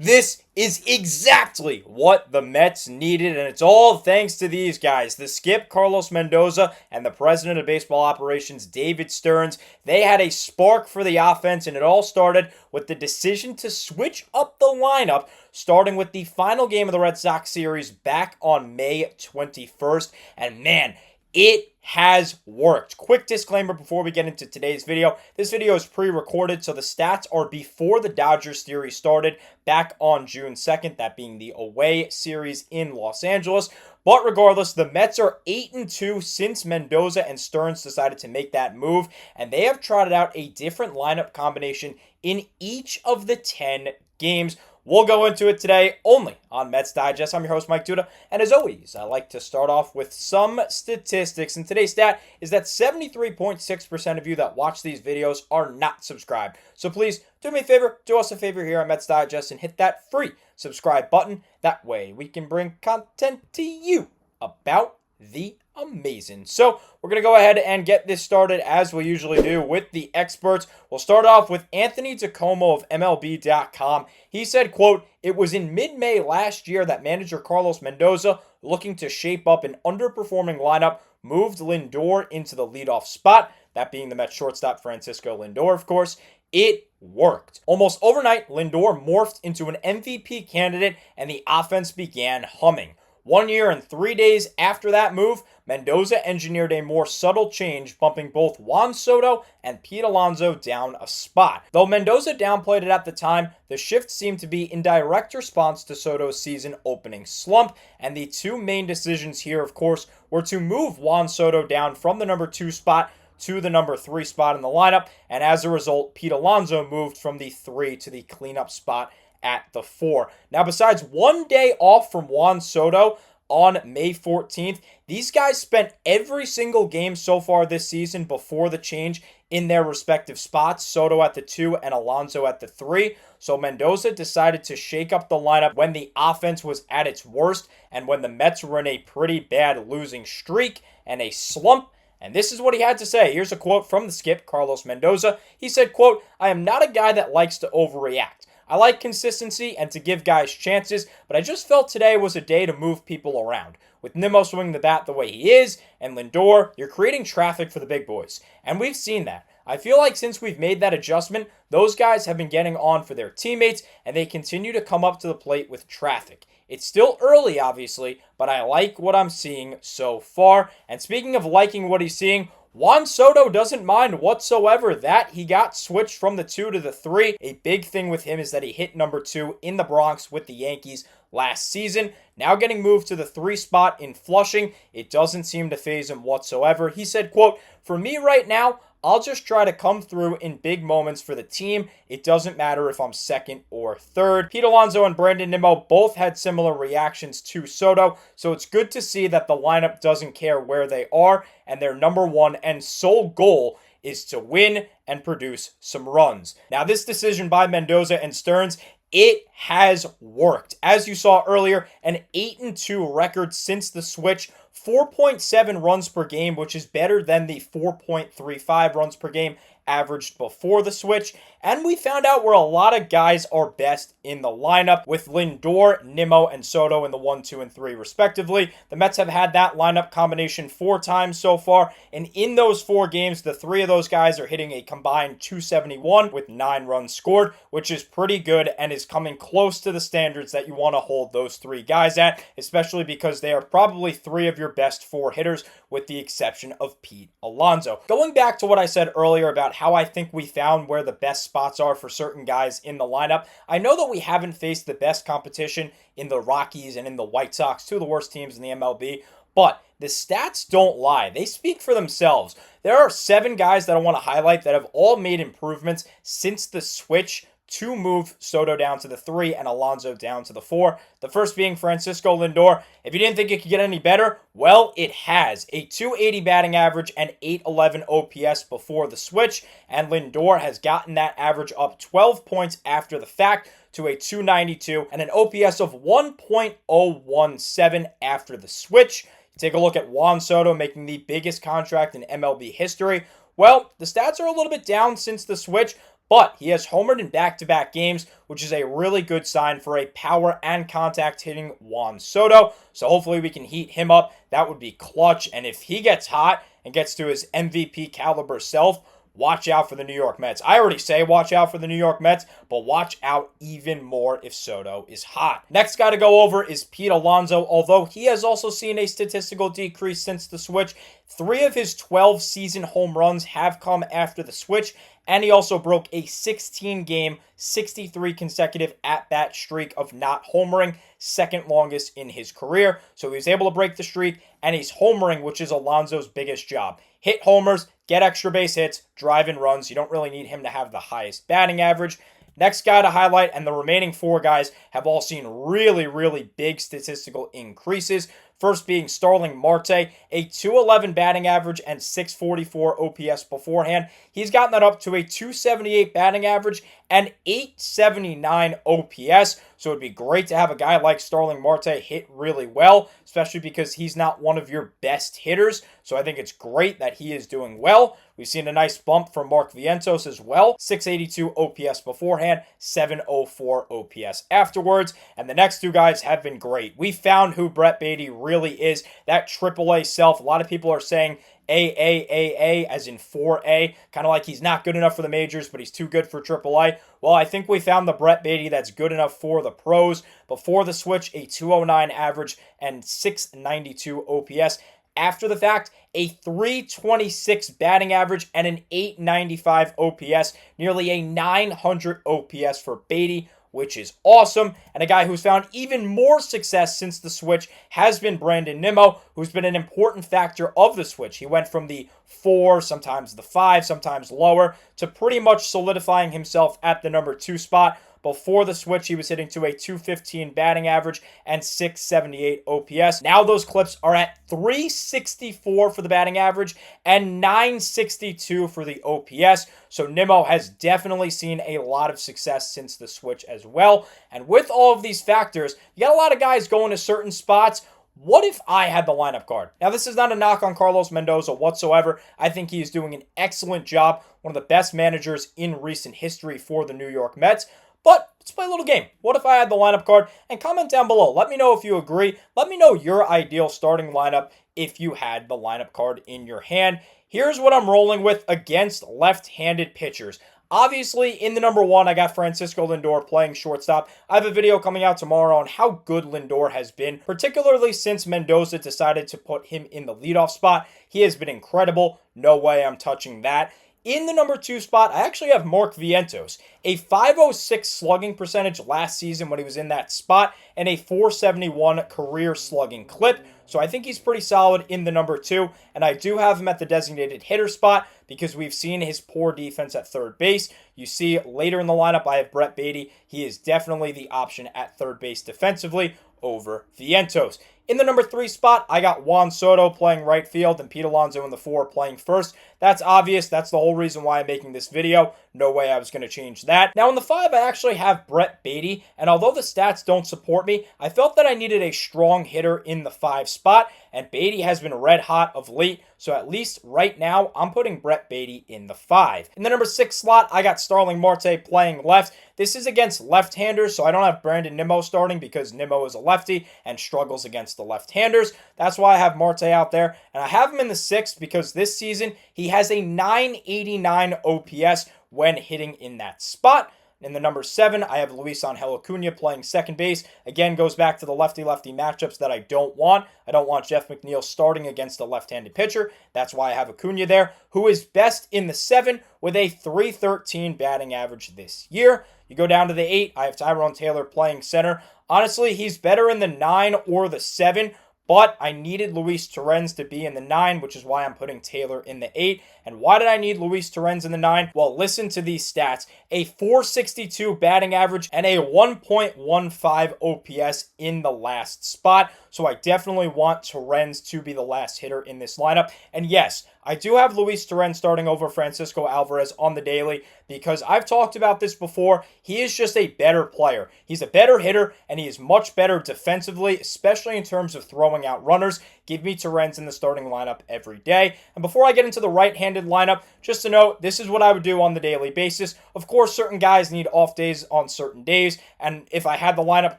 This is exactly what the Mets needed, and it's all thanks to these guys. The skip, Carlos Mendoza, and the president of baseball operations, David Stearns. They had a spark for the offense, and it all started with the decision to switch up the lineup, starting with the final game of the Red Sox series back on May 21st. And man, it has worked. Quick disclaimer before we get into today's video. This video is pre-recorded, so the stats are before the Dodgers series started back on June 2nd, that being the away series in Los Angeles. But regardless, the Mets are 8-2 since Mendoza and Stearns decided to make that move, and they have trotted out a different lineup combination in each of the 10 games. We'll go into it today only on Mets Digest. I'm your host, Mike Duda, and as always, I like to start off with some statistics. And today's stat is that 73.6% of you that watch these videos are not subscribed. So please do me a favor, do us a favor here on Mets Digest and hit that free subscribe button. That way we can bring content to you about the amazing. So we're going to go ahead and get this started as we usually do with the experts. We'll start off with Anthony DeComo of MLB.com. He said, quote, "It was in mid-May last year that manager Carlos Mendoza, looking to shape up an underperforming lineup, moved Lindor into the leadoff spot," that being the Mets shortstop Francisco Lindor, of course. It worked. Almost overnight, Lindor morphed into an MVP candidate and the offense began humming. 1 year and 3 days after that move, Mendoza engineered a more subtle change, bumping both Juan Soto and Pete Alonso down a spot. Though Mendoza downplayed it at the time, the shift seemed to be in direct response to Soto's season opening slump, and the two main decisions here, of course, were to move Juan Soto down from the number 2 spot to the number 3 spot in the lineup, and as a result, Pete Alonso moved from the 3 to the cleanup spot at the 4. Now, besides 1 day off from Juan Soto on May 14th, these guys spent every single game so far this season before the change in their respective spots, Soto at the 2 and Alonso at the 3. So Mendoza decided to shake up the lineup when the offense was at its worst and when the Mets were in a pretty bad losing streak and a slump. And this is what he had to say. Here's a quote from the skip, Carlos Mendoza. He said, quote, "I am not a guy that likes to overreact. I like consistency and to give guys chances, but I just felt today was a day to move people around. With Nimmo swinging the bat the way he is, and Lindor, you're creating traffic for the big boys. And we've seen that. I feel like since we've made that adjustment, those guys have been getting on for their teammates, and they continue to come up to the plate with traffic. It's still early, obviously, but I like what I'm seeing so far." And speaking of liking what he's seeing, Juan Soto doesn't mind whatsoever that he got switched from the 2 to the 3. A big thing with him is that he hit number 2 in the Bronx with the Yankees last season. Now getting moved to the 3 spot in Flushing, it doesn't seem to faze him whatsoever. He said, quote, "For me right now, I'll just try to come through in big moments for the team. It doesn't matter if I'm second or third." Pete Alonso and Brandon Nimmo both had similar reactions to Soto, so it's good to see that the lineup doesn't care where they are, and their number one and sole goal is to win and produce some runs. Now, this decision by Mendoza and Stearns, it has worked. As you saw earlier, an 8-2 record since the switch, 4.7 runs per game, which is better than the 4.35 runs per game averaged before the switch. And we found out where a lot of guys are best in the lineup, with Lindor, Nimmo, and Soto in the 1, 2, and 3 respectively. The Mets have had that lineup combination 4 times so far, and in those 4 games, the 3 of those guys are hitting a combined 271 with 9 runs scored, which is pretty good and is coming close to the standards that you want to hold those 3 guys at, especially because they are probably 3 of your best 4 hitters, with the exception of Pete Alonso. Going back to what I said earlier about how I think we found where the best spots are for certain guys in the lineup, I know that we haven't faced the best competition in the Rockies and in the White Sox, 2 of the worst teams in the MLB, but the stats don't lie. They speak for themselves. There are 7 guys that I want to highlight that have all made improvements since the switch to move Soto down to the 3 and Alonso down to the 4. The first being Francisco Lindor. If you didn't think it could get any better, well, it has. A 280 batting average and 811 OPS before the switch, and Lindor has gotten that average up 12 points after the fact to a 292 and an OPS of 1.017 after the switch. Take a look at Juan Soto making the biggest contract in MLB history. Well, the stats are a little bit down since the switch, but he has homered in back-to-back games, which is a really good sign for a power and contact hitting Juan Soto. So hopefully we can heat him up. That would be clutch. And if he gets hot and gets to his MVP caliber self, watch out for the New York Mets. I already say watch out for the New York Mets, but watch out even more if Soto is hot. Next guy to go over is Pete Alonso. Although he has also seen a statistical decrease since the switch, 3 of his 12 season home runs have come after the switch, and he also broke a 16-game, 63 consecutive at-bat streak of not homering, second longest in his career. So he was able to break the streak, and he's homering, which is Alonso's biggest job. Hit homers, get extra base hits, drive in runs. You don't really need him to have the highest batting average. Next guy to highlight, and the remaining 4 guys have all seen really, really big statistical increases. First being Starling Marte, a 211 batting average and 644 OPS beforehand. He's gotten that up to a 278 batting average and 879 OPS. So it'd be great to have a guy like Starling Marte hit really well, especially because he's not one of your best hitters. So I think it's great that he is doing well. We've seen a nice bump from Mark Vientos as well. 682 OPS beforehand, 704 OPS afterwards. And the next 2 guys have been great. We found who Brett Baty really is, that AAA self. A lot of people are saying AAAA as in 4A, kind of like he's not good enough for the majors, but he's too good for AAA. Well, I think we found the Brett Baty that's good enough for the pros. Before the switch, a 209 average and 692 OPS. After the fact, a 326 batting average and an 895 OPS, nearly a 900 OPS for Baty, which is awesome. And a guy who's found even more success since the switch has been Brandon Nimmo, who's been an important factor of the switch. He went from the 4, sometimes the 5, sometimes lower, to pretty much solidifying himself at the number 2 spot. Before the switch, he was hitting to a 215 batting average and 678 OPS. Now those clips are at 364 for the batting average and 962 for the OPS. So Nimmo has definitely seen a lot of success since the switch as well. And with all of these factors, you got a lot of guys going to certain spots. What if I had the lineup card? Now, this is not a knock on Carlos Mendoza whatsoever. I think he is doing an excellent job, one of the best managers in recent history for the New York Mets. But let's play a little game. What if I had the lineup card? And comment down below. Let me know if you agree. Let me know your ideal starting lineup if you had the lineup card in your hand. Here's what I'm rolling with against left-handed pitchers. Obviously, in the number 1, I got Francisco Lindor playing shortstop. I have a video coming out tomorrow on how good Lindor has been, particularly since Mendoza decided to put him in the leadoff spot. He has been incredible. No way I'm touching that. In the number 2 spot, I actually have Mark Vientos, a 506 slugging percentage last season when he was in that spot, and a 471 career slugging clip. So I think he's pretty solid in the number 2, and I do have him at the designated hitter spot because we've seen his poor defense at third base. You see later in the lineup, I have Brett Baty. He is definitely the option at third base defensively over Vientos. In the number 3 spot, I got Juan Soto playing right field and Pete Alonso in the 4 playing first. That's obvious. That's the whole reason why I'm making this video. No way I was going to change that. Now in the 5, I actually have Brett Baty, and although the stats don't support me, I felt that I needed a strong hitter in the 5 spot, and Baty has been red hot of late, so at least right now, I'm putting Brett Baty in the 5. In the number 6 slot, I got Starling Marte playing left. This is against left-handers, so I don't have Brandon Nimmo starting because Nimmo is a lefty and struggles against the left-handers. That's why I have Marte out there, and I have him in the 6th because this season, he has a 989 OPS when hitting in that spot. In the number 7, I have Luis Angel Acuna playing second base. Again, goes back to the lefty-lefty matchups that I don't want. I don't want Jeff McNeil starting against a left-handed pitcher. That's why I have Acuna there, who is best in the 7 with a 313 batting average this year. You go down to the 8, I have Tyrone Taylor playing center. Honestly, he's better in the 9 or the 7, but I needed Luis Torrens to be in the 9, which is why I'm putting Taylor in the 8. And why did I need Luis Torrens in the 9? Well, listen to these stats. A 462 batting average and a 1.15 OPS in the last spot. So I definitely want Torrens to be the last hitter in this lineup. And yes, I do have Luis Torrens starting over Francisco Alvarez on the daily because I've talked about this before. He is just a better player. He's a better hitter, and he is much better defensively, especially in terms of throwing out runners. Give me Torrens in the starting lineup every day. And before I get into the right-handed right-handed lineup. Just to note, this is what I would do on the daily basis. Of course, certain guys need off days on certain days, and if I had the lineup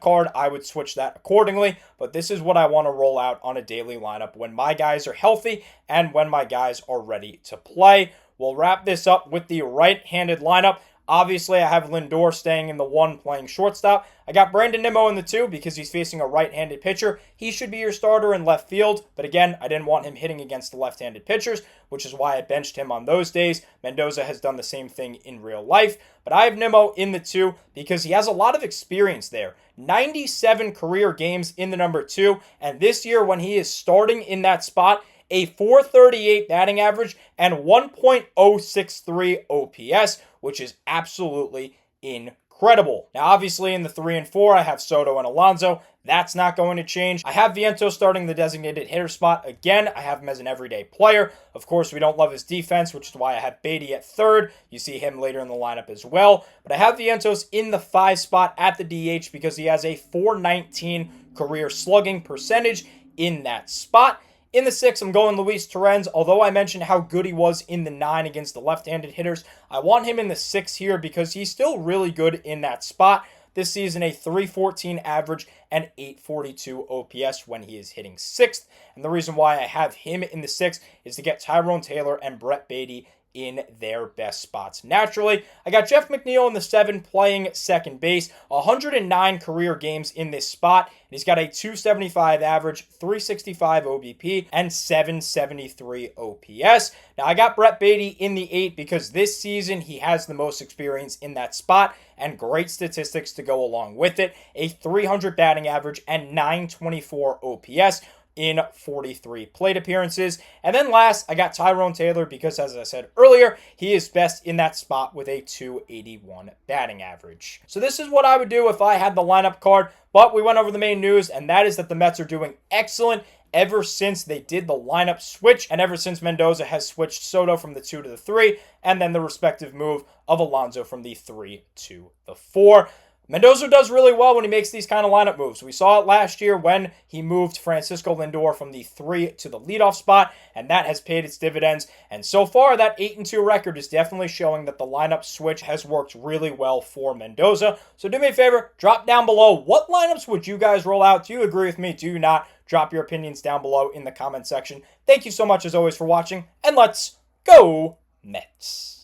card, I would switch that accordingly, but this is what I want to roll out on a daily lineup when my guys are healthy and when my guys are ready to play. We'll wrap this up with the right-handed lineup. Obviously, I have Lindor staying in the 1 playing shortstop. I got Brandon Nimmo in the 2 because he's facing a right-handed pitcher. He should be your starter in left field, but again, I didn't want him hitting against the left-handed pitchers, which is why I benched him on those days. Mendoza has done the same thing in real life, but I have Nimmo in the 2 because he has a lot of experience there. 97 career games in the number 2, and this year when he is starting in that spot, a .438 batting average and 1.063 OPS, which is absolutely incredible. Now, obviously, in the 3 and 4, I have Soto and Alonso. That's not going to change. I have Vientos starting the designated hitter spot. Again, I have him as an everyday player. Of course, we don't love his defense, which is why I have Beatty at 3rd. You see him later in the lineup as well. But I have Vientos in the 5 spot at the DH because he has a .419 career slugging percentage in that spot. In the 6, I'm going Luis Torrens. Although I mentioned how good he was in the 9 against the left-handed hitters, I want him in the 6 here because he's still really good in that spot. This season, a .314 average and .842 OPS when he is hitting 6th. And the reason why I have him in the 6 is to get Tyrone Taylor and Brett Beatty in their best spots. Naturally, I got Jeff McNeil in the 7 playing second base, 109 career games in this spot, and he's got a .275 average, .365 OBP, and .773 OPS. Now, I got Brett Beatty in the 8 because this season he has the most experience in that spot and great statistics to go along with it, a .300 batting average and .924 OPS, in 43 plate appearances. And then last, I got Tyrone Taylor because, as I said earlier, he is best in that spot with a .281 batting average. So this is what I would do if I had the lineup card, but we went over the main news, and that is that the Mets are doing excellent ever since they did the lineup switch, and ever since Mendoza has switched Soto from the 2 to the 3, and then the respective move of Alonso from the 3 to the 4. Mendoza does really well when he makes these kind of lineup moves. We saw it last year when he moved Francisco Lindor from the 3 to the leadoff spot, and that has paid its dividends. And so far, that 8-2 record is definitely showing that the lineup switch has worked really well for Mendoza. So do me a favor, drop down below. What lineups would you guys roll out? Do you agree with me? Do you not? Drop your opinions down below in the comment section. Thank you so much, as always, for watching, and let's go Mets.